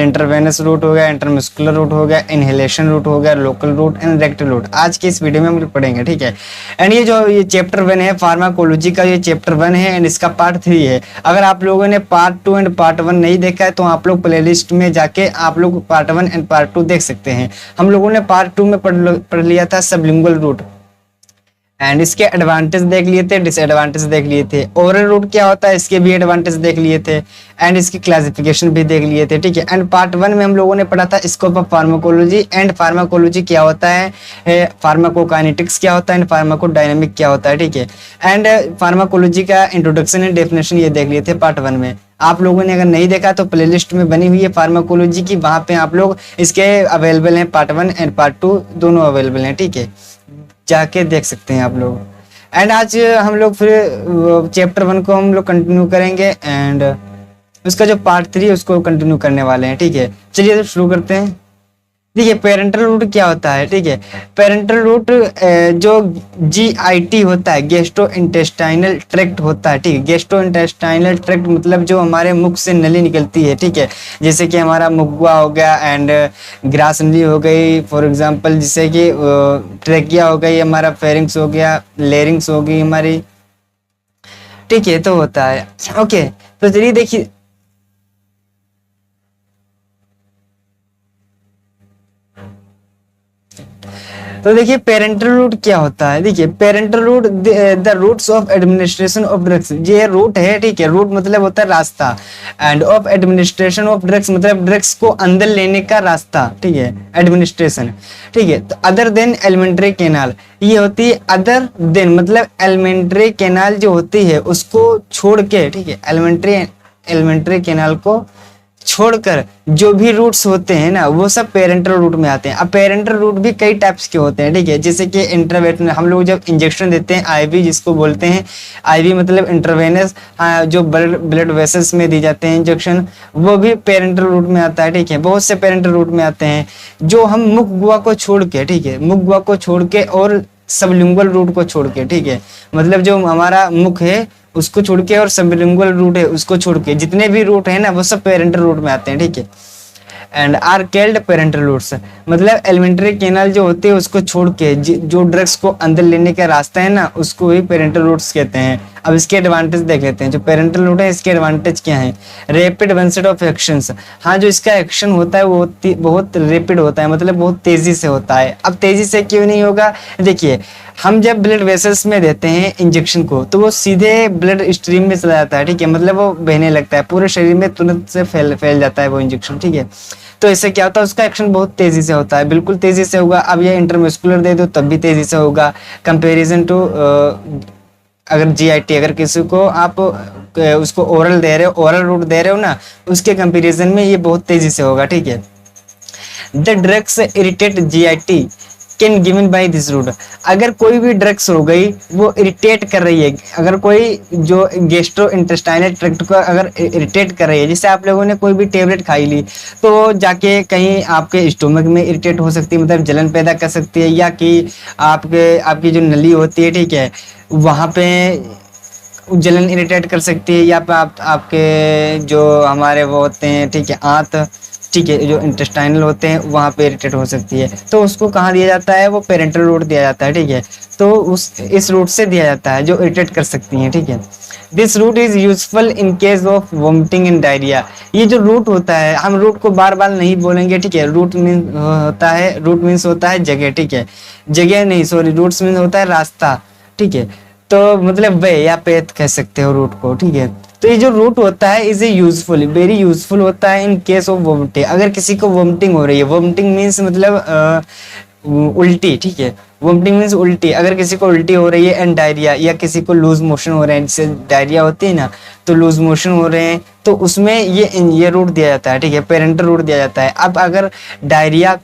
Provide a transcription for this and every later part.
Intravenous root हो गया, intermuscular root हो गया, इनहेलेशन रूट हो गया, local route and rectal route. आज के इस वीडियो में हम लोग पढ़ेंगे, ठीक है। एंड ये चैप्टर 1 है, फार्माकोलॉजी का ये चैप्टर 1 है एंड इसका पार्ट 3 है। अगर आप लोगों ने पार्ट 2 एंड पार्ट 1 नहीं देखा है तो आप लोग प्लेलिस्ट में जाके आप लोग पार्ट 1 एंड पार्ट 2 देख सकते हैं। हम लोगों ने पार्ट 2 में पढ़ लिया था सबलिंगुअल रूट एंड इसके एडवांटेज देख लिए थे, डिसएडवांटेज देख लिए थे। ओरल रूट क्या होता है इसके भी एडवांटेज देख लिए थे एंड इसकी क्लासिफिकेशन भी देख लिए थे, ठीक है। एंड पार्ट 1 में हम लोगों ने पढ़ा था scope of pharmacology and pharmacology क्या होता है, फार्माकोकाइनेटिक्स क्या होता है एंड फार्माकोडायनेमिक क्या होता है, ठीक है। एंड फार्माकोलॉजी का इंट्रोडक्शन एंड डेफिनेशन ये देख लिए थे पार्ट 1 में। आप लोगों ने अगर नहीं देखा तो प्लेलिस्ट में बनी हुई है फार्माकोलॉजी की, वहां पे आप लोग इसके अवेलेबल हैं, पार्ट 1 एंड पार्ट 2 दोनों अवेलेबल हैं, ठीक है। जाके देख सकते हैं आप लोग। एंड आज हम लोग फिर चैप्टर 1 को हम लोग कंटिन्यू करेंगे एंड उसका जो पार्ट 3 है उसको कंटिन्यू करने वाले हैं, ठीक है। चलिए तो शुरू करते हैं। देखिए पेरेंटल रूट क्या होता है, ठीक है। पेरेंटल रूट जो GIT होता है, गैस्ट्रो इंटेस्टाइनल ट्रैक्ट होता है, ठीक है। गैस्ट्रो इंटेस्टाइनल ट्रैक्ट मतलब जो हमारे मुख से नली निकलती है, ठीक है। जैसे कि हमारा मुखवा हो गया एंड ग्रास नली हो गई फॉर एग्जांपल, जैसे कि ट्रेकिया हो गई, हमारा फेरिंग्स हो गया, लेरिंग्स हो गई हमारी, ठीक है। तो होता है, ओके। तो चलिए देखिए तो देखिए पेरेंटल रूट क्या होता है। देखिए parenteral route the routes of administration of drugs, ये रूट है, ठीक है। रूट मतलब होता है रास्ता and of administration of drugs मतलब ड्रग्स को अंदर लेने का रास्ता, ठीक है, एडमिनिस्ट्रेशन, ठीक है। तो अदर देन एलिमेंट्री कैनाल, ये होती है अदर देन मतलब एलिमेंट्री कैनाल जो होती है उसको छोड़ के, ठीक है। एलिमेंट्री कैनाल को छोड़कर जो भी रूट्स होते हैं ना वो सब पेरेंटल रूट में आते हैं। अब पेरेंटल रूट भी कई टाइप्स के होते हैं, ठीक है। जैसे कि इंट्रावेनस, हम लोग जब इंजेक्शन देते हैं IV जिसको बोलते हैं, IV मतलब इंट्रावेनस, जो ब्लड वेसल्स में दी जाते हैं इंजेक्शन, वो भी पेरेंटल रूट में आता है, ठीक है। बहुत से पेरेंटल रूट में आते हैं जो हम मुख गुहा को छोड़ के, ठीक है, मुख गुहा को छोड़ के और सबलिंगुअल रूट को छोड़ के, ठीक है, मतलब जो हमारा मुख है उसको छोड़ के और सबलिंगुअल रूट है उसको छोड़ के जितने भी रूट है ना वो सब पेरेंटल रूट में आते हैं, ठीक है। And are called parenteral routes मतलब एलिमेंट्री कैनाल जो होते हैं उसको छोड़ के जो ड्रग्स को अंदर लेने का रास्ता है ना उसको ही पेरेंटल रूट्स कहते हैं। अब इसके एडवांटेज देख लेते हैं। जो पेरेंटल रूट है इसके एडवांटेज क्या है, रैपिड वनसेट ऑफ एक्शंस, हाँ जो इसका एक्शन होता है वो बहुत रैपिड होता है, मतलब बहुत तेजी से होता है। अब तेजी से क्यों नहीं होगा, देखिए हम जब ब्लड वेसल्स में देते हैं इंजेक्शन को तो वो सीधे ब्लड स्ट्रीम में चला जाता है, ठीक है, मतलब वो बहने लगता है, पूरे शरीर में तुरंत से फैल जाता है वो इंजेक्शन, ठीक है। तो इससे क्या होता है उसका एक्शन बहुत तेजी से होता है, बिल्कुल तेजी से होगा। अब ये इंटरमस्कुलर दे दो तब भी तेजी से होगा कंपैरिजन टू अगर GIT, अगर किसी को आप उसको ओरल दे रहे हो, ओरल रूट दे रहे हो ना, उसके कंपैरिजन में ये बहुत तेजी से होगा, ठीक है। The drugs irritate GIT can given by this route, अगर कोई भी ड्रग्स हो गई वो इरिटेट कर रही है, अगर कोई जो गैस्ट्रो इंटेस्टाइनल ट्रैक्ट को अगर इरिटेट कर रही है, जैसे आप लोगों ने कोई भी टेबलेट खाई ली तो जाके कहीं आपके स्टोमक में इरिटेट हो सकती है, मतलब जलन पैदा कर सकती है, या कि आपकी जो नली होती है, ठीक है, वहाँ पे जलन इरिटेट कर सकती है, या आपके जो हमारे वो होते हैं, ठीक है, आंत, ठीक है, जो इंटेस्टाइनल होते हैं वहाँ पे इरिटेट हो सकती है। तो उसको कहाँ दिया जाता है, वो पेरेंटल रूट दिया जाता है, ठीक है। तो इस रूट से दिया जाता है जो इरिटेट कर सकती हैं, ठीक है। This route is useful in case of vomiting and diarrhoea, ये जो रूट होता है हम रूट को बार बार नहीं बोलेंगे, ठीक है। रूट मीन्स होता है जगह, ठीक है, जगह नहीं, सॉरी, रूट्स मीन्स होता है रास्ता, ठीक है। तो मतलब वे या पेथ कह सकते हो रूट को, ठीक है। तो ये जो रूट होता है इज यूजफुल, वेरी यूजफुल होता है इन केस ऑफ वोमिटिंग, अगर किसी को वोमिटिंग हो रही है, वोमिटिंग मीन्स मतलब उल्टी, ठीक है, वोमिटिंग मीन्स उल्टी, अगर किसी को उल्टी हो रही है एंड डायरिया, या किसी को लूज मोशन हो रहे हैं, जैसे डायरिया होती है ना तो लूज मोशन हो रहे हैं, तो उसमें ये रूट दिया जाता है, ठीक है, पेरेंटल रूट दिया जाता है। अब अगर डायरिया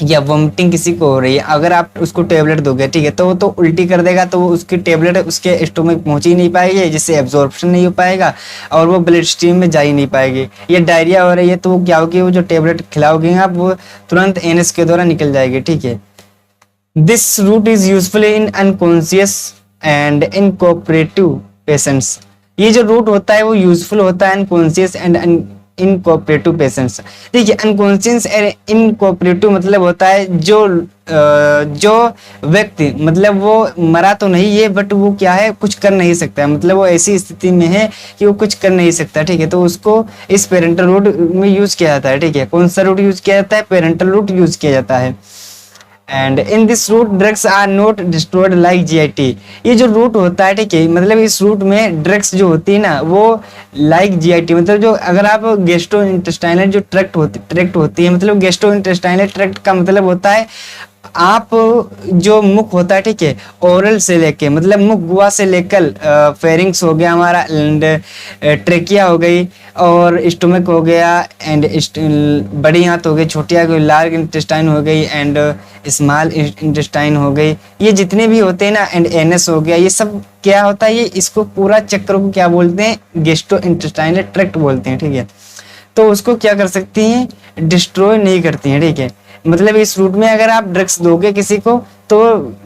या वोमिटिंग किसी को हो रही है, अगर आप उसको टेबलेट दोगे, ठीक है, तो वो तो उल्टी कर देगा, तो वो उसकी टेबलेट उसके स्टोमक पहुंच ही नहीं पाएगी, जिससे एब्जॉर्प्शन नहीं हो पाएगा और वो ब्लड स्ट्रीम में जा ही नहीं पाएगी। ये डायरिया हो रही है तो वो क्या होगी, वो जो टेबलेट खिलाओगे आप वो तुरंत एनएस के द्वारा निकल जाएगी, ठीक है। This route is useful in unconscious and incooperative patients, ये जो रूट होता है वो यूजफुल होता है अनकॉन्शियस एंड इनकोऑपरेटिव पेशेंट्स। देखिए अनकॉन्शियस इनकोऑपरेटिव मतलब होता है जो व्यक्ति मतलब वो मरा तो नहीं है बट वो क्या है कुछ कर नहीं सकता है, मतलब वो ऐसी स्थिति में है कि वो कुछ कर नहीं सकता, ठीक है। तो उसको इस पेरेंटल रूट में यूज किया जाता है, ठीक है। कौन सा रूट यूज किया जाता है? पेरेंटल रूट यूज किया जाता है। And in this route drugs are not destroyed like GIT. ये जो रूट होता है, ठीक है, मतलब इस रूट में ड्रग्स जो होती है ना वो लाइक जीआईटी, मतलब जो अगर आप गेस्ट्रो इंटेस्टाइनल जो ट्रैक्ट होती है, मतलब गेस्ट्रो इंटेस्टाइनल ट्रैक्ट का मतलब होता है आप जो मुख होता है, ठीक है, ओरल से लेके मतलब मुख गुआ से लेकर फेरिंग्स हो गया हमारा एंड ट्रेकिया हो गई और स्टोमक हो गया एंड बड़ी आंत हो गई, छोटी आंत हो गई, लार्ज इंटेस्टाइन हो गई एंड स्मॉल इंटेस्टाइन हो गई, ये जितने भी होते हैं ना एंड एनएस हो गया, ये सब क्या होता है, ये इसको पूरा चक्र को क्या बोलते हैं? गेस्ट्रो इंटेस्टाइनल ट्रैक्ट बोलते हैं, ठीक है। तो उसको क्या कर सकती हैं? डिस्ट्रॉय नहीं करती हैं, ठीक है। मतलब इस रूट में अगर आप ड्रग्स दोगे किसी को तो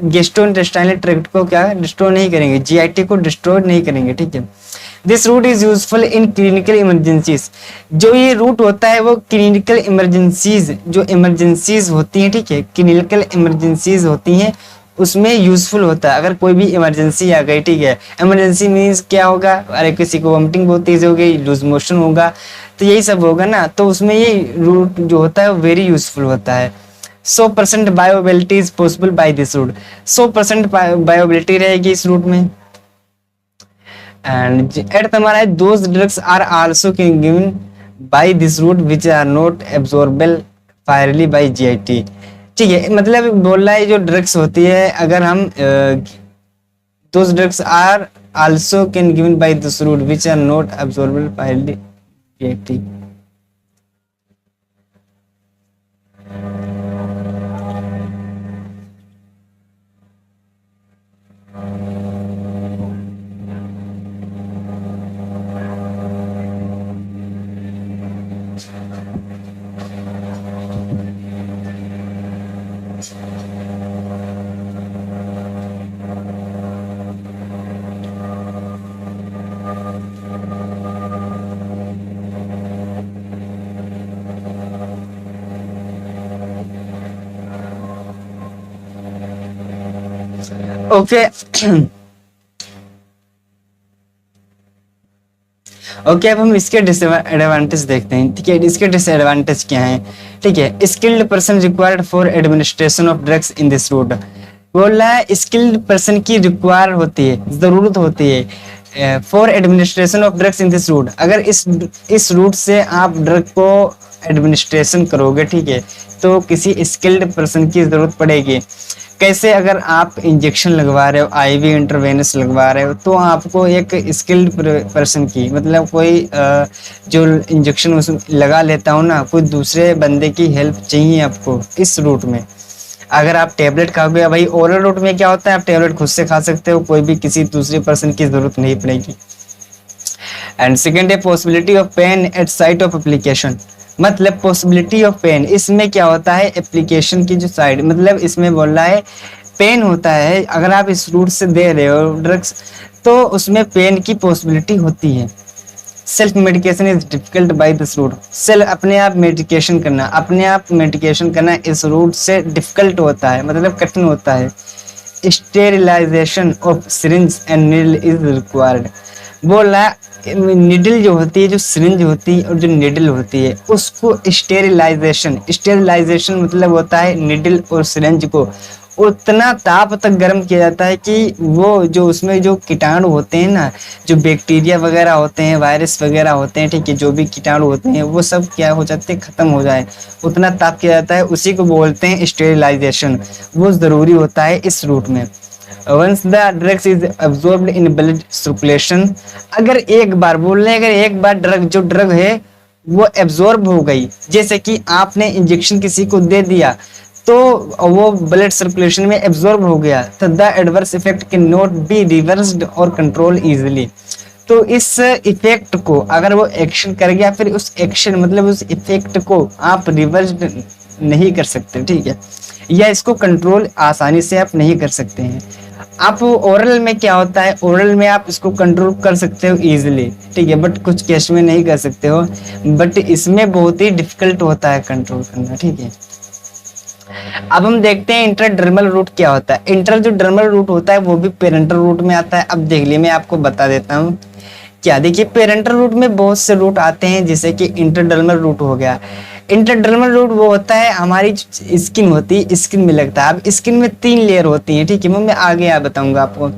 गैस्ट्रोइंटेस्टाइनल ट्रैक्ट को क्या डिस्ट्रॉय नहीं करेंगे, जीआईटी को डिस्ट्रॉय नहीं करेंगे, ठीक है। This route is useful in clinical emergencies. जो ये रूट होता है वो क्लिनिकल इमरजेंसीज, जो इमरजेंसीज होती हैं, ठीक है, क्लिनिकल इमरजेंसीज होती हैं उसमें यूजफुल होता है। अगर कोई भी इमरजेंसी आ गई, ठीक है, इमरजेंसी मीन्स क्या होगा? अरे किसी को वॉमिटिंग बहुत तेज हो गई, लूज मोशन होगा, तो यही सब होगा ना, तो उसमें ये रूट जो होता है वो वेरी यूजफुल होता है। 100% bioavailability is possible by this route. 100% bioavailability रहेगी इस रूट में। एंड एट हमारा those drugs are also given by this route which are not absorbable fairly by GIT, ठीक है। मतलब बोल रहा है जो ड्रग्स होती है अगर हम those drugs are also can given by this route which are not absorbable fairly GIT. Okay okay, अब हम इसके डिसएडवांटेज देखते हैं, ठीक है। इसके डिसएडवांटेज क्या हैं? ठीक है, skilled person required for administration of drugs in this route. बोल रहा है स्किल्ड पर्सन की रिक्वायर होती है, जरूरत होती है for administration of drugs in this route. अगर इस रूट से आप ड्रग को एडमिनिस्ट्रेशन करोगे, ठीक है, तो किसी स्किल्ड पर्सन की जरूरत पड़ेगी। कैसे? अगर आप इंजेक्शन लगवा रहे हो, आईवी इंटरवेनस लगवा रहे हो, तो आपको एक स्किल्ड पर्सन की, मतलब कोई जो इंजेक्शन उस लगा लेता हो ना, कोई दूसरे बंदे की हेल्प चाहिए आपको इस रूट में। अगर आप टेबलेट खाओगे, भाई ओरल रूट में क्या होता है, आप टेबलेट खुद से खा सकते हो, कोई भी किसी दूसरे पर्सन की जरूरत नहीं पड़ेगी। एंड सेकेंड है possibility of pen eight site of application. मतलब पॉसिबिलिटी ऑफ पेन, इसमें क्या होता है, एप्लीकेशन की जो साइड, मतलब इसमें बोल रहा है पेन होता है। अगर आप इस रूट से दे रहे हो ड्रग्स तो उसमें पेन की पॉसिबिलिटी होती है। Self medication is difficult by this route. Self अपने आप मेडिकेशन करना, अपने आप मेडिकेशन करना इस रूट से डिफिकल्ट होता है, मतलब कठिन होता है। Sterilisation of syringe and needle is required. बोल रहा है निडल जो होती है, जो सिरिंज होती है और जो निडल होती है, उसको स्टेरिलाइजेशन मतलब होता है निडल और सिरिंज को उतना ताप तक गर्म किया जाता है कि वो जो उसमें जो कीटाणु होते हैं ना, जो बैक्टीरिया वगैरह होते हैं, वायरस वगैरह होते हैं, ठीक है, जो भी कीटाणु होते हैं वो सब क्या हो जाते हैं, खत्म हो जाए, उतना ताप किया जाता है, उसी को बोलते हैं स्टेरिलाइजेशन। वो जरूरी होता है इस रूट में। Once the drugs is absorbed in blood circulation, अगर एक बार बोल रहे हैं, अगर एक बार ड्रग है वो एब्जॉर्ब हो गई, जैसे कि आपने इंजेक्शन किसी को दे दिया तो वो ब्लड सर्कुलेशन में एब्जॉर्ब हो गया, तो the adverse effect can not be reversed और कंट्रोल इजीली। तो इस इफेक्ट को अगर वो एक्शन कर गया, फिर उस एक्शन मतलब उस इफेक्ट को आप रिवर्स नहीं कर सकते, ठीक है, या इसको कंट्रोल आसानी से आप नहीं कर सकते हैं। आप ओरल में क्या होता है, ओरल में आप इसको कंट्रोल कर सकते हो इजीली, ठीक है, बट कुछ केस में नहीं कर सकते हो, बट इसमें बहुत ही डिफिकल्ट होता है कंट्रोल करना, ठीक है। अब हम देखते हैं इंट्राडर्मल रूट क्या होता है। इंटर जो डर्मल रूट होता है वो भी पेरेंटल रूट में आता है। अब देख लिए, मैं आपको बता देता हूँ क्या। देखिए पेरेंटल रूट में बहुत से रूट आते हैं, जैसे कि इंटरडर्मल रूट हो गया। इंटरडर्मल रूट वो होता है, हमारी स्किन होती है, स्किन में लगता है। अब स्किन में 3 लेयर होती है, ठीक है, मैं आगे बताऊंगा आपको।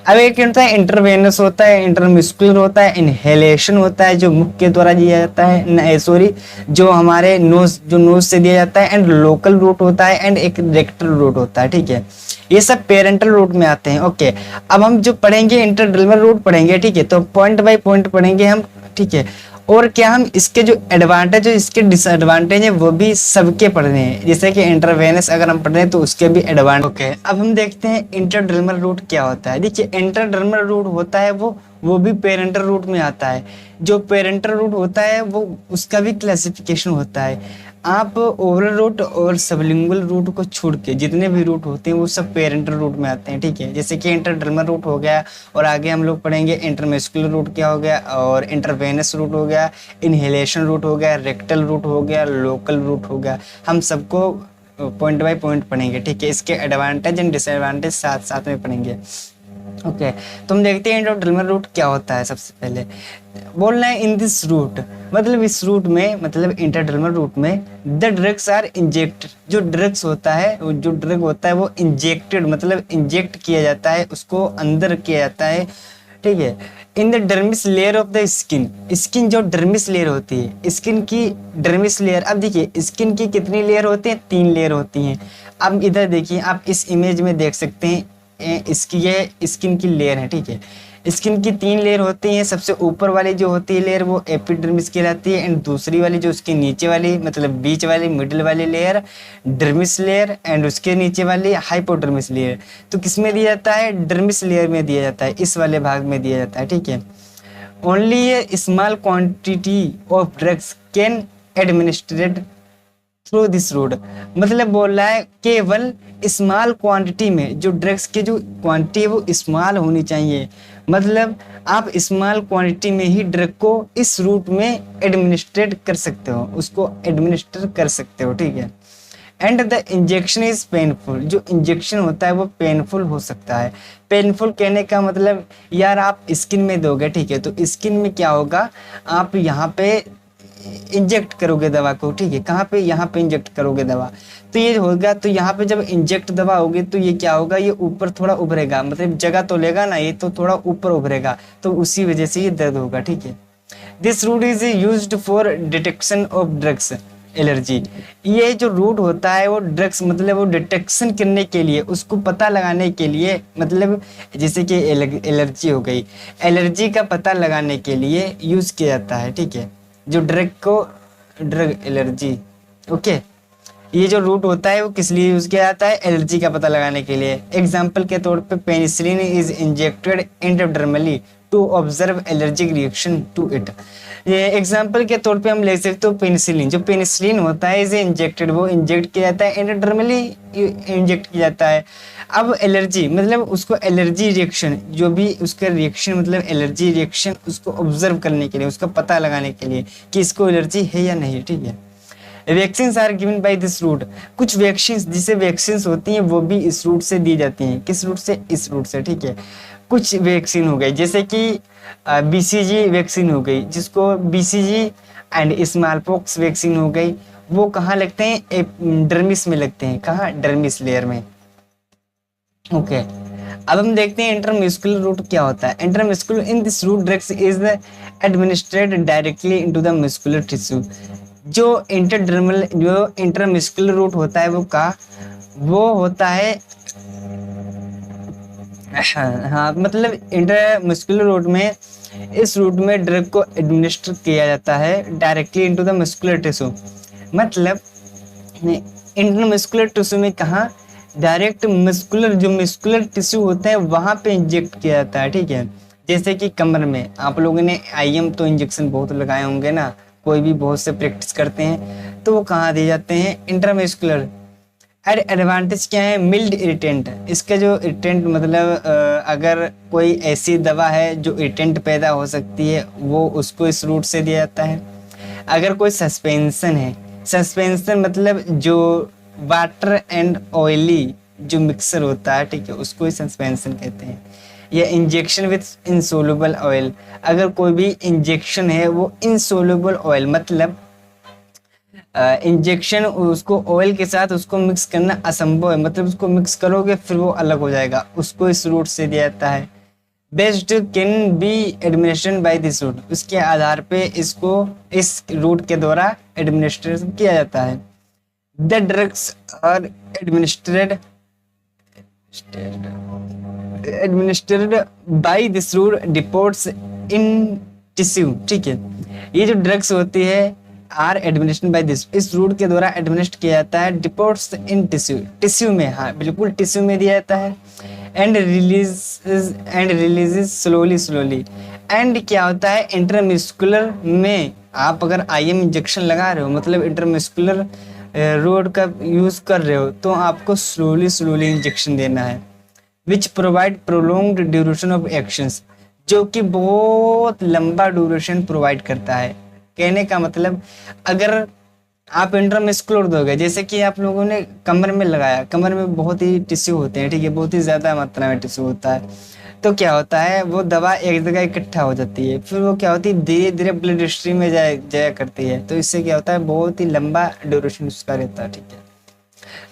अब एक होता है इंटरवेनस होता है, इंटरमस्कुलर होता है, इनहेलेशन होता है जो मुख के द्वारा दिया जाता है, सॉरी जो हमारे नोज से दिया जाता है, एंड लोकल रूट होता है, एंड एक रेक्टल रूट होता है, ठीक है। ये सब पेरेंटल रूट में आते हैं। ओके, अब हम जो पढ़ेंगे इंटरडर्मल रूट पढ़ेंगे, ठीक है, तो पॉइंट बाय पॉइंट पढ़ेंगे हम, ठीक है। और क्या हम इसके जो एडवांटेज है, इसके डिसएडवांटेज है, वो भी सबके पढ़ने हैं। जैसे कि इंटरवेनस अगर हम पढ़ रहे हैं तो उसके भी एडवांटेज। ओके, अब हम देखते हैं इंटरडर्मल रूट क्या होता है। देखिए इंटरडर्मल रूट होता है वो भी पेरेंटल रूट में आता है। जो पेरेंटल रूट होता है वो उसका भी क्लासिफिकेशन होता है। आप ओरल रूट और सबलिंगुअल रूट को छोड़ के जितने भी रूट होते हैं वो सब पेरेंटल रूट में आते हैं, ठीक है। जैसे कि इंटरडर्मल रूट हो गया, और आगे हम लोग पढ़ेंगे इंटरमस्कुलर रूट क्या हो गया, और इंटरवेनस रूट हो गया, इनहेलेशन रूट हो गया, रेक्टल रूट हो गया, लोकल रूट हो गया। हम सबको पॉइंट बाय पॉइंट पढ़ेंगे, ठीक है। इसके एडवांटेज एंड डिसएडवांटेज साथ साथ में पढ़ेंगे। ओके, तो हम देखते हैं इंटरडर्मल रूट क्या होता है। सबसे पहले बोलना है इन दिस रूट, मतलब इस रूट में, मतलब इंटरडर्मल रूट में द ड्रग्स आर इंजेक्टेड। जो ड्रग्स होता है, जो ड्रग होता है वो इंजेक्टेड, मतलब इंजेक्ट किया जाता है, उसको अंदर किया जाता है, ठीक है। In the dermis layer of the skin, skin जो डर्मिस लेयर होती है, स्किन की डर्मिस लेयर। अब देखिए स्किन की कितनी लेयर होती है, 3 लेयर होती हैं। अब इधर देखिए, आप इस इमेज में देख सकते हैं, इसकी ये स्किन की लेयर है, ठीक है। स्किन की 3 लेयर होती हैं। सबसे ऊपर वाली जो होती है लेयर वो एपिडर्मिस कहलाती है, एंड दूसरी वाली जो उसके नीचे वाली, मतलब बीच वाली मिडिल वाली लेयर डर्मिस लेयर, एंड उसके नीचे वाली हाइपोडर्मिस लेयर। तो किस में दिया जाता है, डर्मिस लेयर में दिया जाता है, इस वाले भाग में दिया जाता है, ठीक है। Only a small quantity of drugs can administrate through this route, मतलब बोल रहा है केवल स्मॉल क्वांटिटी में, जो ड्रग्स की जो क्वांटिटी है वो स्मॉल होनी चाहिए। मतलब आप स्मॉल क्वांटिटी में ही ड्रग को इस रूट में एडमिनिस्ट्रेट कर सकते हो, उसको एडमिनिस्टर कर सकते हो, ठीक है। And the injection is painful, जो इंजेक्शन होता है वो पेनफुल हो सकता है। पेनफुल कहने का मतलब यार आप स्किन में दोगे, ठीक है, तो स्किन में क्या होगा, आप यहाँ पे इंजेक्ट करोगे दवा को, ठीक है, कहाँ पे, यहाँ पे इंजेक्ट करोगे दवा, तो ये होगा। तो यहाँ पे जब इंजेक्ट दवा होगी तो ये क्या होगा, ये ऊपर थोड़ा उभरेगा, मतलब जगह तो लेगा ना, ये तो थोड़ा ऊपर उभरेगा, तो उसी वजह से ये दर्द होगा, ठीक है। This route is used for detection of drugs allergy. ये जो रूट होता है वो ड्रग्स, मतलब वो डिटेक्शन करने के लिए, उसको पता लगाने के लिए, मतलब जैसे कि एलर्जी हो गई, एलर्जी का पता लगाने के लिए यूज किया जाता है, ठीक है। जो ड्रग को, ड्रग एलर्जी, ओके, ये जो रूट होता है वो किस लिए यूज किया जाता है, एलर्जी का पता लगाने के लिए। एग्जाम्पल के तौर पे penicillin is injected intradermally to observe allergic reaction to it. ये एग्जाम्पल के तौर पे हम ले सकते हो पेनिसिलिन, जो पेनिसिलिन होता है इसे इंजेक्टेड, वो इंजेक्ट किया जाता है, इंटरडर्मली इंजेक्ट किया जाता है। अब एलर्जी मतलब उसको एलर्जी रिएक्शन, जो भी उसका रिएक्शन मतलब एलर्जी रिएक्शन, उसको ऑब्जर्व करने के लिए, उसका पता लगाने के लिए कि इसको एलर्जी है या नहीं, ठीक है। Vaccine are given by this route, कुछ वैक्सीन जिसे वैक्सीन होती हैं वो भी इस रूट से दी जाती हैं। किस रूट से, इस रूट से, ठीक है। कुछ वैक्सीन हो गई जैसे कि बीसीजी वैक्सीन हो गई, जिसको BCG and small pox vaccine हो गई, वो कहाँ लगते हैं, डर्मिस में लगते हैं, कहाँ, डर्मिस लेयर में, ओके। अब हम देखते हैं इंटरमस्कुलर रूट क्या होता है। Intramuscular, in this route drugs is administered directly into the muscular tissue. जो इंटरडर्मल, जो इंटरमस्कुलर रूट होता है वो का, वो होता है, हाँ, मतलब इंटरमस्कुलर रूट में, इस रूट में ड्रग को एडमिनिस्टर किया जाता है directly into the muscular tissue. मतलब इंटरमस्कुलर टिश्यू में कहाँ, डायरेक्ट मस्कुलर, जो मस्कुलर टिश्यू होता है वहां पे इंजेक्ट किया जाता है, ठीक है। जैसे कि कमर में आप लोगों ने आईएम तो इंजेक्शन बहुत लगाए होंगे ना, कोई भी बहुत से प्रैक्टिस करते हैं, तो वो कहाँ दिए जाते हैं, इंटरमस्कुलर। एड एडवांटेज क्या है, मिल्ड इरिटेंट। इसका जो इरिटेंट मतलब अगर कोई ऐसी दवा है जो इरिटेंट पैदा हो सकती है वो उसको इस रूट से दिया जाता है। अगर कोई सस्पेंशन है, सस्पेंशन मतलब जो वाटर एंड ऑयली जो मिक्सर होता है, ठीक है, उसको ही सस्पेंशन कहते हैं। या इंजेक्शन विथ इनसोल्युबल ऑयल, अगर कोई भी इंजेक्शन है वो इनसोल्युबल ऑयल मतलब इंजेक्शन उसको ऑयल के साथ उसको मिक्स करना असंभव है, मतलब उसको मिक्स करोगे फिर वो अलग हो जाएगा, उसको इस रूट से दिया जाता है। Best can be administration by this route, उसके आधार पे इसको इस रूट के द्वारा एडमिनिस्ट्रेशन किया जाता है। The drugs are administered by this route deports in tissue, ठीक है। ये जो ड्रग्स होती है आर एडमिनिस्ट्रेशन बाय दिस, इस रूट के द्वारा एडमिनिस्ट्रेट किया जाता है। डिपोर्ट्स इन टिश्यू, टिश्यू में, हाँ बिल्कुल टिश्यू में दिया जाता है। And releases slowly. एंड क्या होता है, इंटरमस्कुलर में आप अगर आईएम इंजेक्शन लगा रहे हो मतलब इंटरमस्कुलर रोड का यूज कर रहे हो तो आपको स्लोली इंजेक्शन देना है। Which provide prolonged duration of actions, जो कि बहुत लंबा ड्यूरेशन प्रोवाइड करता है। कहने का मतलब अगर आप इंट्रामस्कुलर दोगे, जैसे कि आप लोगों ने कमर में लगाया, कमर में बहुत ही टिश्यू होते हैं, ठीक है, बहुत ही ज्यादा मात्रा में टिश्यू होता है, तो क्या होता है वो दवा एक जगह इकट्ठा हो जाती है, फिर वो क्या होती है धीरे धीरे ब्लड स्ट्रीम में जाया करती है, तो इससे क्या होता है बहुत ही लंबा ड्यूरेशन उसका रहता है, ठीक है।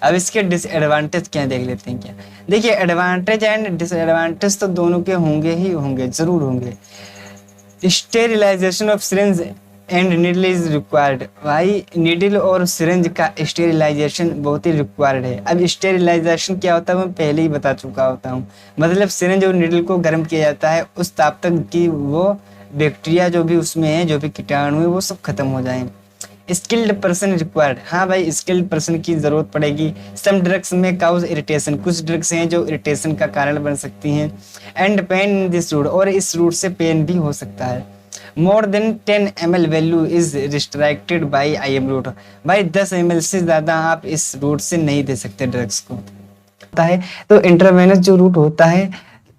अब इसके डिसएडवांटेज क्या देख लेते हैं। क्या देखिए, एडवांटेज एंड डिसएडवांटेज तो दोनों के होंगे ही होंगे, जरूर होंगे। Sterilisation of syringe and needle is required, भाई नीडल और सिरिंज का स्टेरिलाइजेशन बहुत ही रिक्वायर्ड है। अब स्टेरिलाइजेशन क्या होता है मैं पहले ही बता चुका होता हूँ, मतलब सिरिंज और नीडल को गर्म किया जाता है उस ताप तक कि वो बैक्टीरिया जो भी उसमें है, जो भी कीटाणु है वो सब खत्म हो जाए। स्किल्ड पर्सन रिक्वायर्ड, हाँ भाई स्किल्ड पर्सन की जरूरत पड़ेगी। Some drugs may cause irritation, कुछ ड्रग्स हैं जो इरिटेशन का कारण बन सकती हैं। And pain in this route, और इस रूट से पेन भी हो सकता है। More than 10 ml value is restricted by IM route, भाई 10 ml से ज्यादा आप इस रूट से नहीं दे सकते ड्रग्स को, होता है। तो इंट्रावेनस जो रूट होता है,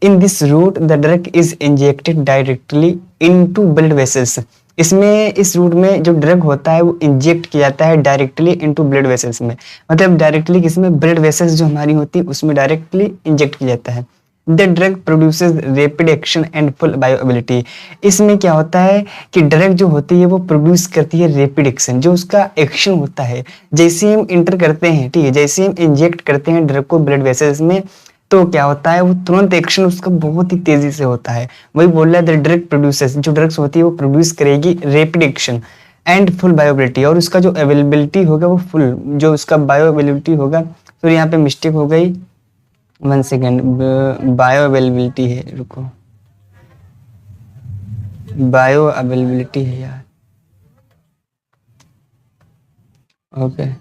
in this route the drug is injected directly into blood vessels, इसमें इस रूट में जो ड्रग होता है वो इंजेक्ट किया जाता है डायरेक्टली इनटू ब्लड वेसल्स में, मतलब डायरेक्टली किसमें, ब्लड वेसल्स जो हमारी होती है उसमें डायरेक्टली इंजेक्ट किया जाता है। The drug produces rapid action and full bioavailability, इसमें क्या होता है कि ड्रग जो होती है वो प्रोड्यूस करती है रैपिड एक्शन, जो उसका एक्शन होता है जैसे हम इंटर करते हैं, ठीक है, जैसे हम इंजेक्ट करते हैं ड्रग को ब्लड वेसल्स में तो क्या होता है वो तुरंत एक्शन उसका बहुत ही तेजी से होता है। वही बोल रहा है द ड्रग प्रोड्यूसेस, जो ड्रग्स होती है वो प्रोड्यूस करेगी रैपिड एक्शन एंड फुल बायोएबिलिटी, और उसका जो अवेलेबिलिटी होगा वो फुल, जो उसका बायोएबिलिटी होगा, तो यहाँ पे मिस्टेक हो गई, 1 सेकेंड, बायो अवेलेबिलिटी है, रुको, बायो अवेलेबिलिटी है यार, ओके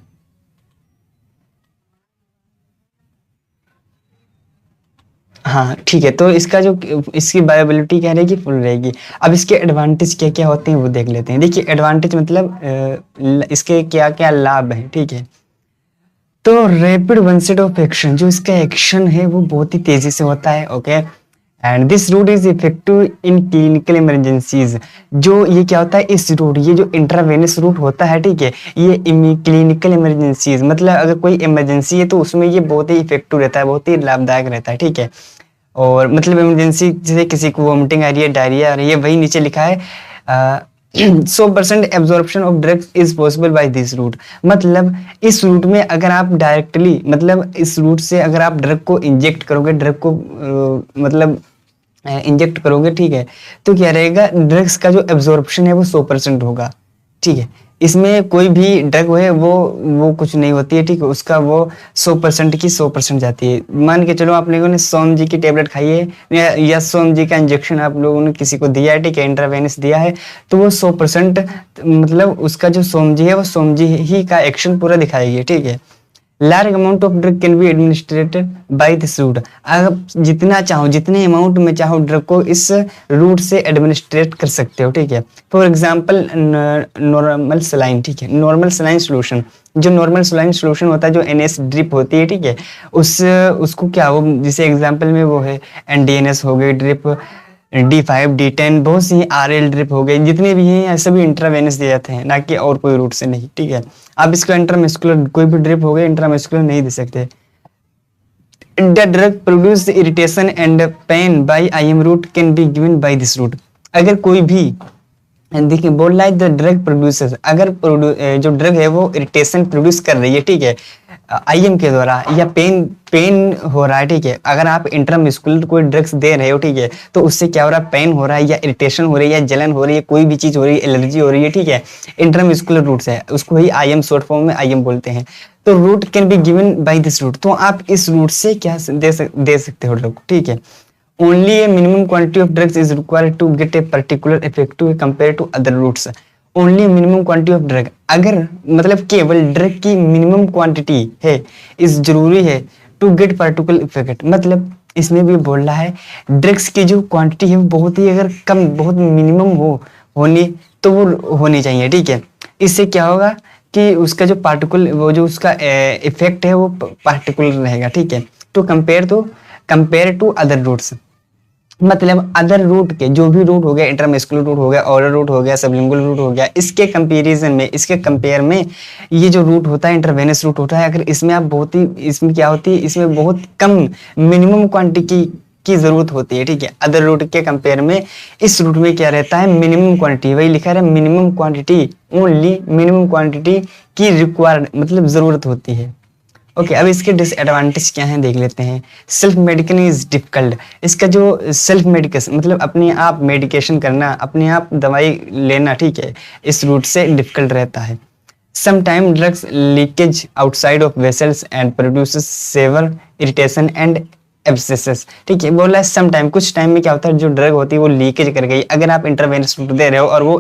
हाँ ठीक है। तो इसका जो इसकी बायोबिलिटी क्या रहेगी, फुल रहेगी। अब इसके एडवांटेज क्या क्या होते हैं वो देख लेते हैं। देखिए एडवांटेज मतलब इसके क्या क्या लाभ है, ठीक है। तो रैपिड वनसेट ऑफ एक्शन, जो इसका एक्शन है वो बहुत ही तेजी से होता है, okay. And this route is effective in clinical emergencies, जो ये क्या होता है इस रूट, ये जो इंट्रावेनस रूट होता है, ठीक है, ये क्लिनिकल इमरजेंसीज मतलब अगर कोई इमरजेंसी है तो उसमें ये बहुत ही इफेक्टिव रहता है, बहुत ही लाभदायक रहता है, ठीक है। और मतलब इमरजेंसी जैसे किसी को वोमिटिंग आ रही है, डायरिया आ रही है, वही नीचे लिखा है 100% absorption of drugs is possible by this route, मतलब इस रूट में अगर आप डायरेक्टली मतलब इस रूट से अगर आप ड्रग को इंजेक्ट करोगे, ड्रग को मतलब इंजेक्ट करोगे, ठीक है, तो क्या रहेगा ड्रग्स का जो एब्जॉर्प्शन है वो 100% होगा, ठीक है। इसमें कोई भी ड्रग है वो कुछ नहीं होती है, ठीक है, उसका वो 100% की 100% जाती है। मान के चलो आप लोगों ने सोम जी की टेबलेट खाई है या सोम जी का इंजेक्शन आप लोगों ने किसी को दिया है, ठीक है, इंट्रावेनस दिया है, तो वो 100% मतलब उसका जो सोम जी है वो सोम जी ही का एक्शन पूरा दिखाएगी, ठीक है। Large amount of drug can be administered by this route. आप जितना चाहो, जितने अमाउंट में चाहो ड्रग को इस रूट से एडमिनिस्ट्रेट कर सकते हो, ठीक है। फॉर एग्जांपल नॉर्मल सलाइन, ठीक है, नॉर्मल सलाइन सोल्यूशन, जो नॉर्मल सलाइन सोल्यूशन होता है, जो NS ड्रिप होती है, ठीक है, उसको क्या वो जैसे एग्जांपल में वो है NDNS हो गई ड्रिप, D5 D10, बहुत सी RL ड्रिप हो गई, जितने भी हैं सभी इंट्रावेनस दिए जाते हैं, ना कि और कोई रूट से नहीं, ठीक है। आप इसको इंट्रामस्कुलर कोई भी ड्रिप हो गई इंट्रामस्कुलर नहीं दे सकते। The drug produce irritation and pain by IM route can be given by this route. अगर कोई भी देखिए बोल रहा है द ड्रग प्रोड्यूसर, अगर जो ड्रग है वो इरिटेशन प्रोड्यूस कर रही है, ठीक है, IM के द्वारा, या पेन हो रहा है, ठीक है, अगर आप इंट्रामस्कुलर कोई ड्रग्स दे रहे हो, ठीक है, तो उससे क्या हो रहा है, पेन हो रहा है या इरिटेशन हो रही है या जलन हो रही है, कोई भी चीज हो रही है, एलर्जी हो रही है, ठीक है, इंट्रामस्कुलर रूट से, उसको ही IM शॉर्ट फॉर्म में IM बोलते हैं। तो route can be given by this route, तो आप इस रूट से क्या दे सकते हो ड्रग, ठीक है। Only a minimum quantity of drugs is required to get a particular effective compared to other routes. Only minimum quantity of drug, अगर मतलब केवल ड्रग की मिनिमम क्वांटिटी है, इस जरूरी है टू गेट पार्टिकुलर इफेक्ट, मतलब इसमें भी बोल रहा है ड्रग्स की जो क्वांटिटी है वो बहुत ही अगर कम, बहुत मिनिमम होनी तो वो होनी चाहिए, ठीक है। इससे क्या होगा कि उसका जो पार्टिकुलर वो जो उसका इफेक्ट है वो पार्टिकुलर रहेगा, ठीक है। To compare to other routes, मतलब अदर रूट के जो भी रूट हो गया, इंट्रामस्कुलर रूट हो गया, ऑरल रूट हो गया, सबलिंगुअल रूट हो गया, इसके कंपैरिजन में, इसके कंपेयर में ये जो रूट होता है इंट्रावेनस रूट होता है, अगर इसमें आप इसमें क्या होती है, इसमें बहुत कम मिनिमम क्वांटिटी की जरूरत होती है, ठीक है। अदर रूट के कंपेयर में इस रूट में क्या रहता है, मिनिमम क्वांटिटी, वही लिखा है minimum quantity, only minimum quantity की रिक्वायर्ड मतलब जरूरत होती है। ओके अब इसके डिसएडवांटेज क्या हैं देख लेते हैं। सेल्फ मेडिकेशन इज डिफिकल्ट, इसका जो सेल्फ मेडिकेशन मतलब अपने आप मेडिकेशन करना, अपने आप दवाई लेना, ठीक है, इस रूट से डिफिकल्ट रहता है। Sometime drugs leakage outside of vessels and produces severe irritation and abscesses, ठीक है। बोला है सम टाइम, कुछ टाइम में क्या होता है जो ड्रग होती है वो लीकेज कर गई, अगर आप इंटरवेनस रूट दे रहे हो और वो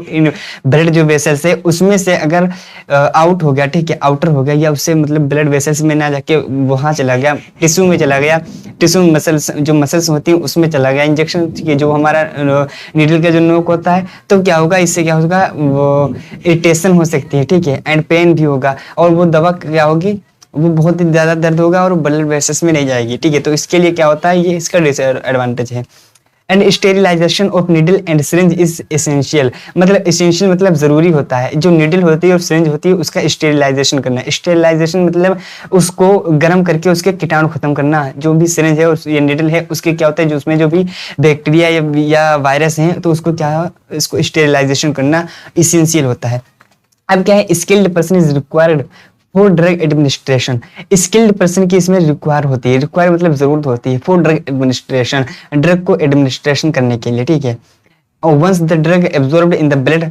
ब्लड जो वेसल्स है उसमें से अगर आउट हो गया, ठीक है, आउटर हो गया, या उससे मतलब ब्लड वेसल्स में ना जाके वहां चला गया, टिश्यू में चला गया, टिश्यू मसल्स जो मसल्स होती है उसमें चला गया, इंजेक्शन जो हमारा नीडल का जो नोक होता है, तो क्या होगा, इससे क्या होगा, वो इरिटेशन हो सकती है, ठीक है, एंड पेन भी होगा, और वो दवा क्या होगी, वो बहुत ही ज्यादा दर्द होगा और ब्लड वेसल्स में नहीं जाएगी, ठीक है। तो इसके लिए क्या होता है, ये इसका डिसएडवांटेज है। And sterilisation of needle and syringe is essential, मतलब एसेंशियल मतलब जरूरी होता है, जो नीडल होती है और सिरिंज होती है उसका स्टेरिलाइजेशन करना। स्टेरिलाइजेशन मतलब उसको गर्म करके उसके कीटाणु खत्म करना, जो भी सिरिंज है या नीडल है उसके क्या होता है, जो उसमें जो भी बैक्टीरिया या वायरस है तो उसको क्या, इसको स्टेरिलाइजेशन करना इसेंशियल होता है। अब क्या है, skilled person is required for drug administration, skilled person की इसमें रिक्वायर होती है, रिक्वायर मतलब जरूरत होती है, फॉर ड्रग एडमिनिस्ट्रेशन, ड्रग को एडमिनिस्ट्रेशन करने के लिए, ठीक है। और once the drug absorbed in the blood,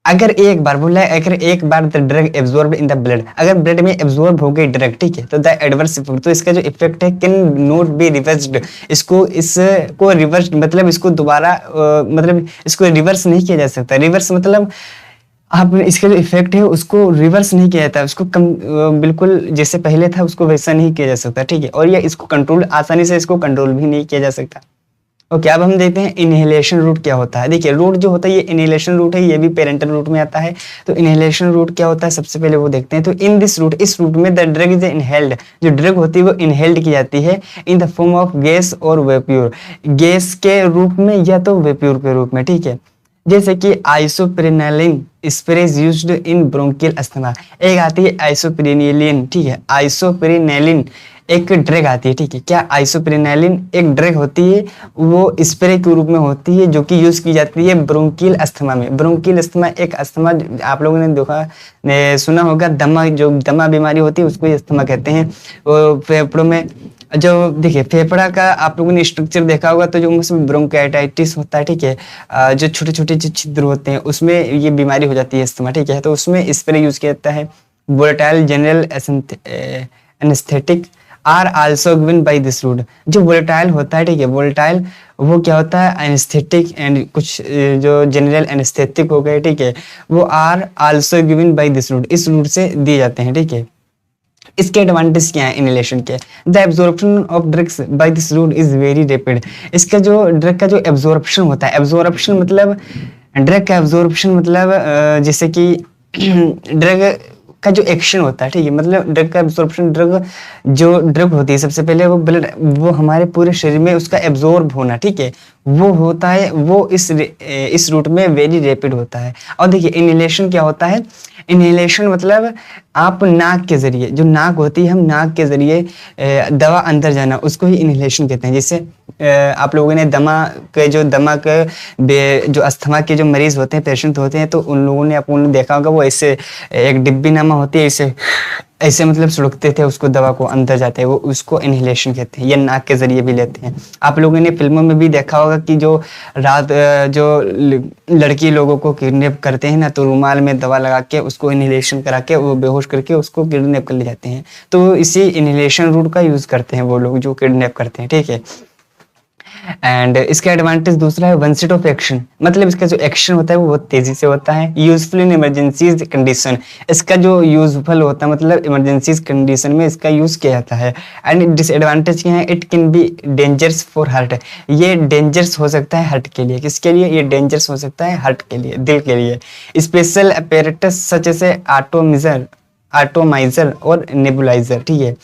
अगर एक बार बोला है, अगर एक बार the drug absorbed in the blood, अगर ब्लड में एब्जॉर्ब हो गई ड्रग, ठीक है, तो द एडवर्स इफेक्ट, तो इसका जो इफेक्ट है कैन नॉट बी रिवर्स्ड, इसको रिवर्स मतलब इसको दोबारा मतलब इसको रिवर्स नहीं किया जा सकता। रिवर्स मतलब आप इसका जो इफेक्ट है उसको रिवर्स नहीं किया जाता, उसको बिल्कुल जैसे पहले था उसको वैसा नहीं किया जा सकता, ठीक है। और ये इसको कंट्रोल आसानी से इसको कंट्रोल भी नहीं किया जा सकता। ओके अब हम देखते हैं इनहेलेशन रूट क्या होता है। देखिए रूट जो होता है ये इनहेलेशन रूट है, ये भी पेरेंटल रूट में आता है। तो इनहेलेशन रूट क्या होता है सबसे पहले वो देखते हैं। तो इन दिस रूट, इस रूट में द ड्रग इज इनहेल्ड, जो ड्रग होती है वो इनहेल्ड की जाती है इन द फॉर्म ऑफ गैस और वेप्यूर, गैस के रूप में या तो वेप्यूर के रूप में, ठीक है। जैसे कि isoprenaline spray used in bronchial asthma, एक आती है आइसोप्रेनिलिन, ठीक है, आइसोप्रेनालिन एक ड्रग आती है, ठीक है। क्या आइसोप्रेनालिन एक ड्रग होती है, वो स्प्रे के रूप में होती है जो कि यूज की जाती है ब्रोंकियल अस्थमा में। ब्रोंकियल अस्थमा एक अस्थमा आप लोगों ने देखा सुना होगा, दमा, जो दमा बीमारी होती है उसको अस्थमा कहते हैं। वो फेफड़ों में जो देखिए फेफड़ा का आप लोगों ने स्ट्रक्चर देखा होगा, तो जो उसमें ब्रोंकाइटिस होता है, ठीक है, जो छोटे छोटे जो छिद्र होते हैं उसमें ये बीमारी हो जाती है अस्थमा, ठीक है। तो उसमें स्प्रे यूज किया जाता है। Volatile general anaesthetic are also given by this route, जो वोलेटाइल होता है, ठीक है, वोलेटाइल वो क्या होता है एनेस्थेटिक एंड कुछ जो जनरल एनेस्थेटिक हो गए, ठीक है, वो are also given by this route, इस रूट से दिए जाते हैं, ठीक है। इसके एडवांटेज क्या है इनहेलेशन के? The absorption of drugs by this route is very rapid. इसका जो ड्रग का जो एब्जॉर्प्शन होता है, एब्जॉर्प्शन मतलब ड्रग का एब्जॉर्प्शन मतलब जैसे कि ड्रग का जो एक्शन होता है, ठीक है, मतलब ड्रग का एब्जॉर्प्शन, ड्रग जो ड्रग होती है सबसे पहले वो ब्लड, वो हमारे पूरे शरीर में उसका एब्जॉर्ब होना, ठीक है, वो होता है, वो इस रूट में वेरी रैपिड होता है। और देखिए इनहेलेशन क्या होता है? इनहेलेशन मतलब आप नाक के जरिए, जो नाक होती है, हम नाक के जरिए दवा अंदर जाना, उसको ही इनहेलेशन कहते हैं। जैसे आप लोगों ने दमा के जो अस्थमा के जो मरीज होते हैं, पेशेंट होते हैं, तो उन लोगों ने आपने देखा होगा, वो ऐसे एक डिब्बी नामा होती है, ऐसे ऐसे मतलब सुड़कते थे उसको, दवा को अंदर जाते हैं, वो उसको इनहेलेशन कहते हैं, या नाक के जरिए भी लेते हैं। आप लोगों ने फिल्मों में भी देखा होगा कि जो जो लड़की लोगों को किडनैप करते हैं ना, तो रुमाल में दवा लगा के उसको इनहेलेशन करा के वो बेहोश करके उसको किडनैप कर ले जाते हैं। तो इसी इनहेलेशन रूट का यूज करते हैं वो लोग जो किडनैप करते हैं, ठीक है। एंड इसका एडवांटेज दूसरा है वन सेट ऑफ एक्शन, मतलब इसका जो एक्शन होता है वो बहुत तेजी से होता है। यूजफुल इन इमरजेंसीज कंडीशन, इसका जो यूजफुल होता है मतलब इमरजेंसीज कंडीशन में इसका यूज किया जाता है। एंड डिसएडवांटेज क्या है? It can be dangerous for heart, ये डेंजरस हो सकता है हार्ट के लिए। किसके लिए ये डेंजरस हो सकता है? हार्ट के लिए, दिल के लिए। स्पेशल अपैरेटस सच एस आटोमाइजर और नेबुलाइजर, ठीक है।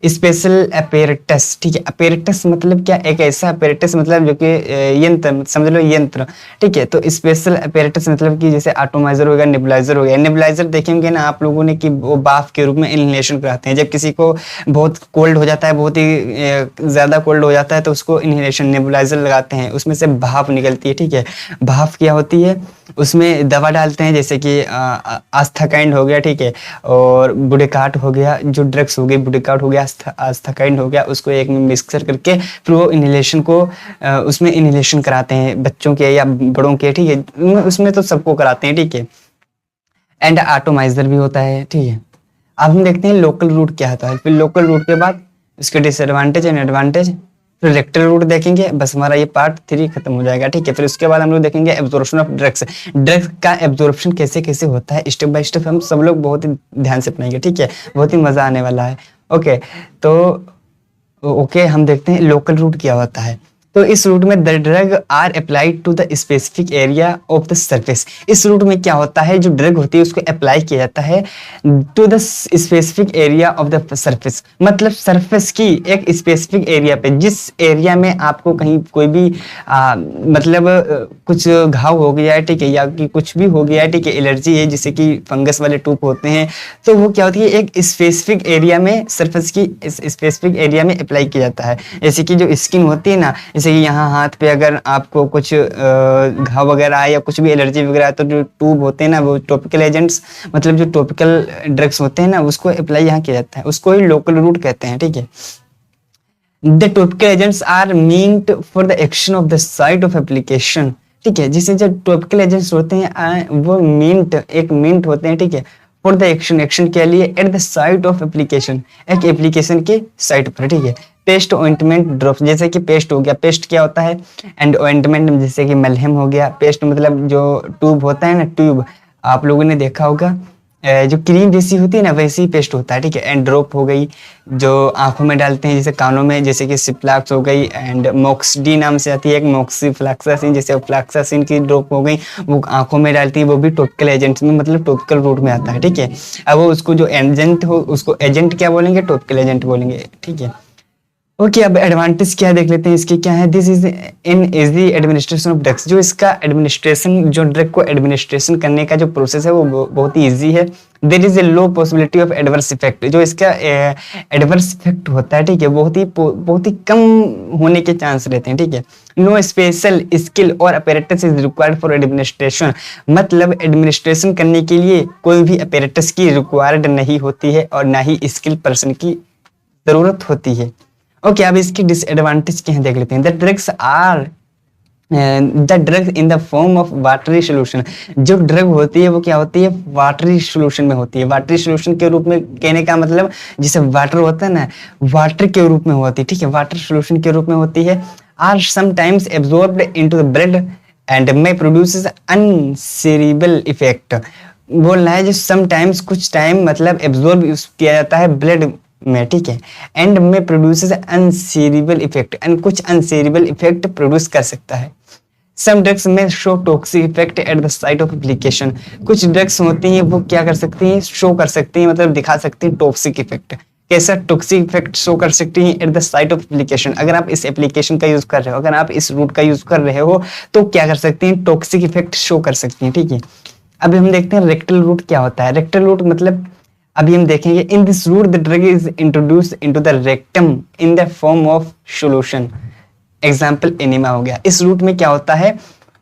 स्पेशल अपैरेटस, ठीक है, अपैरेटस मतलब क्या? एक ऐसा अपैरेटस मतलब जो कि यंत्र, समझ लो यंत्र, ठीक है। तो स्पेशल अपैरेटस मतलब कि जैसे एटॉमाइजर हो गया, नेबुलाइजर हो गया। नेबुलाइजर देखेंगे ना आप लोगों ने कि वो बाफ के रूप में इनहेलेशन कराते हैं। जब किसी को बहुत कोल्ड हो जाता है, बहुत ही ज़्यादा कोल्ड हो जाता है, तो उसको इनहेलेशन नेबुलाइजर लगाते हैं, उसमें से भाप निकलती है, ठीक है। भाप क्या होती है? उसमें दवा डालते हैं, जैसे कि आस्थाकाइंड हो गया, ठीक है, और बुडेकाट हो गया, जो ड्रग्स हो गई, बुडेकाट हो गया, आस्थाकाइंड हो गया, उसको एक में मिक्सर करके फिर वो इनहेलेशन को उसमें इनहेलेशन कराते हैं, बच्चों के या बड़ों के, ठीक है, उसमें तो सबको कराते हैं, ठीक है। एंड एटॉमाइजर भी होता है, ठीक है। अब हम देखते हैं लोकल रूट क्या होता है। फिर लोकल रूट के बाद इसके डिसएडवांटेज एंड एडवांटेज, फिर रेक्टल रूट देखेंगे, बस हमारा ये पार्ट 3 खत्म हो जाएगा, ठीक है। फिर उसके बाद हम लोग देखेंगे एब्जॉर्प्शन ऑफ ड्रग्स, ड्रग्स का एब्जॉर्प्शन कैसे कैसे होता है, स्टेप बाय स्टेप हम सब लोग बहुत ही ध्यान से अपनाएंगे, ठीक है, बहुत ही मजा आने वाला है। ओके, तो ओके हम देखते हैं लोकल रूट क्या होता है। तो इस रूट में the drug are applied to the specific area of the surface. इस रूट में क्या होता है? जो ड्रग होती है उसको अप्लाई किया जाता है to the specific area of the surface, मतलब सरफेस की एक स्पेसिफिक एरिया पे, जिस एरिया में आपको कहीं कोई भी मतलब कुछ घाव हो गया है, ठीक है, या कि कुछ भी हो गया है, ठीक है, एलर्जी है, जैसे कि फंगस वाले टूप होते हैं, तो वो क्या होती है एक स्पेसिफिक एरिया में, सरफेस की स्पेसिफिक एरिया में अप्लाई किया जाता है। जैसे कि जो स्किन होती है ना, जैसे कि यहाँ हाथ पे अगर आपको कुछ घाव वगैरह है या कुछ भी एलर्जी वगैरह है, तो जो ट्यूब होते हैं ना, वो टॉपिकल एजेंट्स, मतलब जो टॉपिकल ड्रग्स होते हैं ना, उसको अप्लाई यहाँ किया जाता है, उसको ही लोकल रूट कहते हैं, ठीक है। The topical agents are meant for the action of the site of application, ठीक है। जिससे जो टॉपिकल एजेंट्स होते हैं वो मिंट होते हैं, ठीक है, फॉर द एक्शन, एक्शन के लिए, at the site of application, एक एप्लीकेशन के साइट पर, ठीक है। पेस्ट ऑइंटमेंट ड्रॉप्स, जैसे कि पेस्ट हो गया, पेस्ट क्या होता है? एंड ऑइंटमेंट जैसे कि मलहम हो गया। पेस्ट मतलब जो ट्यूब होता है ना, ट्यूब आप लोगों ने देखा होगा, जो क्रीम जैसी होती है ना, वैसी ही पेस्ट होता है, ठीक है। एंड ड्रॉप हो गई, जो आंखों में डालते हैं, जैसे कानों में, जैसे कि सिप्लाक्स हो गई। एंड मोक्सडी नाम से आती है एक मोक्सीफ्लैक्सासिन, जैसे फ्लैक्सासिन की ड्रॉप हो गई, वो आंखों में डालती है, वो भी टॉपिकल एजेंट्स में, मतलब टॉपिकल रूट में आता है, ठीक है। अब वो उसको जो एजेंट हो, उसको एजेंट क्या बोलेंगे? टॉपिकल एजेंट बोलेंगे, ठीक है। ओके, अब एडवांटेज क्या देख लेते हैं इसके, क्या है? This is in easy administration of drugs, जो इसका एडमिनिस्ट्रेशन, जो ड्रग को एडमिनिस्ट्रेशन करने का जो प्रोसेस है वो बहुत ही इजी है। There is a low possibility of adverse effect, जो इसका एडवर्स इफेक्ट होता है, ठीक है, बहुत ही कम होने के चांस रहते हैं, ठीक है। नो स्पेशल स्किल और apparatus is required for administration, मतलब एडमिनिस्ट्रेशन करने के लिए कोई भी अपैरेटस की रिक्वायर्ड नहीं होती है और ना ही स्किल पर्सन की जरूरत होती है। ओके, अब इसकी डिसएडवांटेज क्या है देख लेते हैं। The drugs are the drug in the form of watery solution, जो ड्रग होती है वो क्या होती है? वाटरी सोल्यूशन में होती है। वाटरी सोल्यूशन के रूप में कहने का मतलब, जैसे वाटर होता है ना, वाटर के रूप में होती है, ठीक है, वाटर सोल्यूशन के रूप में होती है। Are sometimes absorbed into the blood and may produces undesirable effect, बोलना है जो समटाइम्स कुछ टाइम मतलब एब्जॉर्ब किया जाता है ब्लड में, ठीक है, एंड में प्रोड्यूसेस अनसीरेबल इफेक्ट, एंड कुछ अनसीरेबल इफेक्ट प्रोड्यूस कर सकता है। सम ड्रग्स में show toxic effect at the site of application, कुछ ड्रग्स होती हैं वो क्या कर सकती हैं, शो कर सकती हैं, मतलब दिखा सकती हैं टॉक्सिक इफेक्ट। कैसा टॉक्सिक इफेक्ट शो कर सकती हैं at the site of application, अगर आप इस एप्लीकेशन का यूज कर रहे हो, अगर आप इस रूट का यूज कर रहे हो तो क्या कर सकती हैं, टॉक्सिक इफेक्ट शो कर सकती हैं, ठीक है। अभी हम देखते हैं रेक्टल रूट क्या होता है। रेक्टल रूट मतलब अभी हम देखेंगे in this route the drug is introduced into the rectum in the form of solution, example enema हो गया। इस रूट में क्या होता है,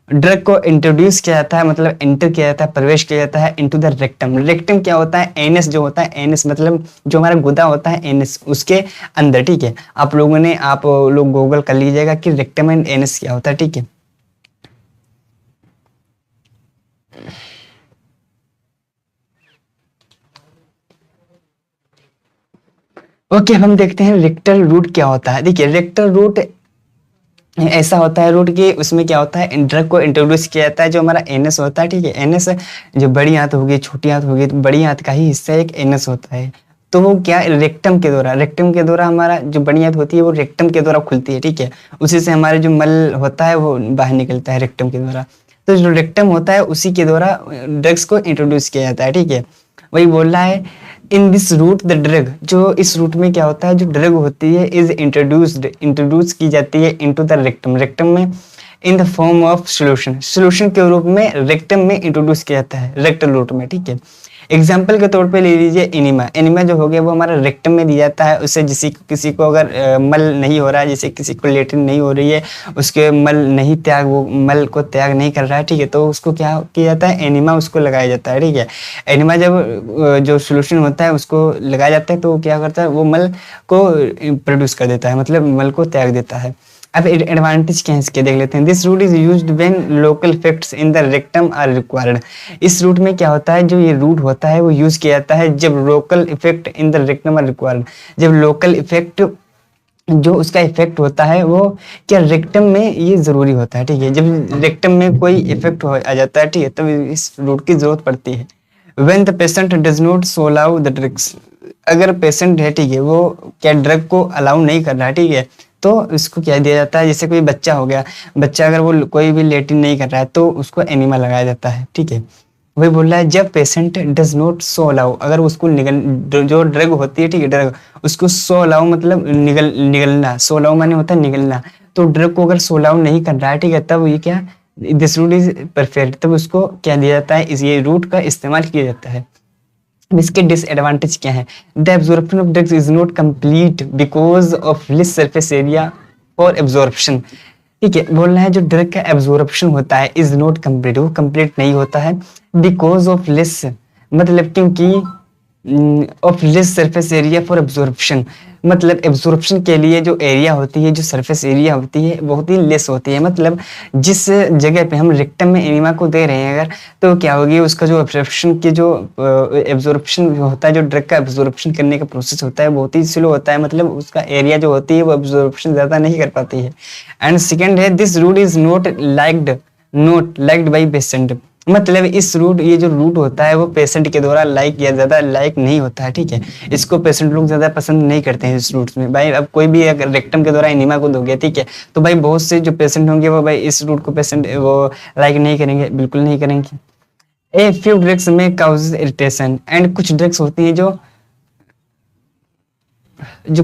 ड्रग को इंट्रोड्यूस किया जाता है, मतलब एंटर किया जाता है, प्रवेश किया जाता है इनटू द रेक्टम। रेक्टम क्या होता है, एनस जो होता है, एनस मतलब जो हमारा गुदा होता है एनस, उसके अंदर, ठीक है। आप लोग गूगल कर लीजिएगा कि रेक्टम एंड एनस क्या होता है, ठीक है। ओके, हम देखते हैं रेक्टल रूट क्या होता है। देखिए रेक्टल रूट ऐसा होता है रूट कि उसमें क्या होता है, ड्रग को इंट्रोड्यूस किया जाता है, जो हमारा एनएस होता है, ठीक है। एनएस जो बड़ी आंत होगी, छोटी आंत होगी, तो बड़ी आंत का ही हिस्सा एक एनएस होता है। तो वो क्या रेक्टम के द्वारा हमारा जो बड़ी आंत होती है वो रेक्टम के द्वारा खुलती है, ठीक है। उसी से हमारे जो मल होता है वो बाहर निकलता है रेक्टम के द्वारा। तो जो रेक्टम होता है उसी के द्वारा ड्रग्स को इंट्रोड्यूस किया जाता है, ठीक है। वही बोल रहा है in this route the drug, जो इस रूट में क्या होता है, जो ड्रग होती है इज इंट्रोड्यूस की जाती है इनटू द रेक्टम में इन द फॉर्म ऑफ सॉल्यूशन के रूप में रेक्टम में इंट्रोड्यूस किया जाता है, रेक्टल रूट में, ठीक है। एग्जाम्पल के तौर पे ले लीजिए एनिमा जो हो गया वो हमारा रेक्टम में दिया जाता है। उससे किसी को अगर मल नहीं हो रहा है, जैसे किसी को लेटरिन नहीं हो रही है, उसके वो मल को त्याग नहीं कर रहा है, ठीक है, तो उसको क्या किया जाता है, एनिमा उसको लगाया जाता है, ठीक है। एनिमा जब जो सोल्यूशन होता है उसको लगाया जाता है तो क्या करता है, वो मल को प्रोड्यूस कर देता है, मतलब मल को त्याग देता है। अब एडवांटेज क्या है इसके देख लेते हैं। This route is used when local effects in the rectum are required. इस रूट में क्या होता है, जो ये रूट होता है वो यूज किया जाता है जब local effect in the rectum are required, जब लोकल इफेक्ट जो उसका इफेक्ट होता है वो क्या रेक्टम में ये जरूरी होता है, ठीक है। जब रेक्टम में कोई इफेक्ट आ जाता है, ठीक है, तब इस रूट की जरूरत पड़ती है। When the patient does not so allow the drugs, अगर पेशेंट है, ठीक है, वो क्या ड्रग को अलाउ नहीं कर रहा है, ठीक है, तो इसको क्या दिया जाता है, जैसे कोई बच्चा हो गया, बच्चा अगर वो कोई भी लेटिन नहीं कर रहा है तो उसको एनिमा लगाया जाता है, ठीक है। वही बोल रहा है जब patient does not so allow, अगर उसको जो ड्रग होती है, ठीक है, ड्रग उसको सो अलाउ मतलब निगलना, सो अलाउ माने होता है निगलना, तो ड्रग को अगर सो अलाउ नहीं कर रहा है, ठीक है, तब ये क्या, दिस रूट इज परफेक्ट, तब उसको क्या दिया जाता है, ये रूट का इस्तेमाल किया जाता है। इसके डिसएडवांटेज क्या है, the absorption of drugs is not complete because of less surface area for absorption, ठीक है। बोलना है जो ड्रग का एब्जॉर्प्शन होता है इज नॉट कंप्लीट, वो कंप्लीट नहीं होता है बिकॉज ऑफ लेस, मतलब क्योंकि of less surface area for absorption, मतलब एब्जॉर्प्शन के लिए जो एरिया होती है, जो सरफेस एरिया होती है बहुत ही लेस होती है। मतलब जिस जगह पे हम रेक्टम में एनिमा को दे रहे हैं अगर, तो क्या होगी, उसका जो एब्जॉर्प्शन की जो एब्जॉर्प्शन होता है, जो ड्रग का एब्जॉर्प्शन करने का प्रोसेस होता है बहुत ही स्लो होता है, मतलब उसका एरिया जो होती है वो एब्जॉर्प्शन ज़्यादा नहीं कर पाती है। एंड सेकेंड है this route is not liked by patient, मतलब इस रूट, ये जो रूट होता है वो पेशेंट के द्वारा लाइक या ज्यादा लाइक नहीं होता है, ठीक है। इसको पेशेंट लोग ज्यादा पसंद नहीं करते हैं इस रूट में। भाई अब कोई भी अगर रेक्टम के द्वारा एनिमा को दोगे, ठीक है, तो भाई बहुत से जो पेशेंट होंगे वो भाई इस रूट को पेशेंट वो लाइक नहीं करेंगे, बिल्कुल नहीं करेंगे। ए फ्यू ड्रग्स में काउजेज इरिटेशन, एंड कुछ ड्रग्स होती हैं जो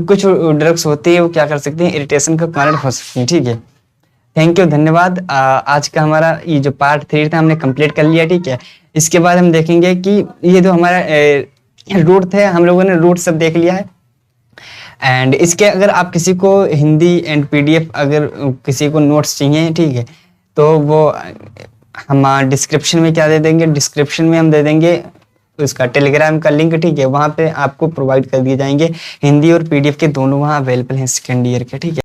कुछ ड्रग्स होती है वो क्या कर सकती हैं, इरिटेशन का कारण हो सकती है, ठीक है। थैंक यू, धन्यवाद। आज का हमारा ये जो पार्ट 3 था हमने कंप्लीट कर लिया, ठीक है। इसके बाद हम देखेंगे कि ये जो हमारा रूट थे, हम लोगों ने रूट सब देख लिया है। एंड इसके अगर आप किसी को हिंदी एंड पीडीएफ अगर किसी को नोट्स चाहिए, ठीक है, तो वो हम डिस्क्रिप्शन में क्या दे देंगे, डिस्क्रिप्शन में हम दे देंगे उसका टेलीग्राम का लिंक, ठीक है, वहाँ पे आपको प्रोवाइड कर दिए जाएंगे। हिंदी और पीडीएफ के दोनों वहाँ अवेलेबल हैं सेकेंड ईयर के, ठीक है।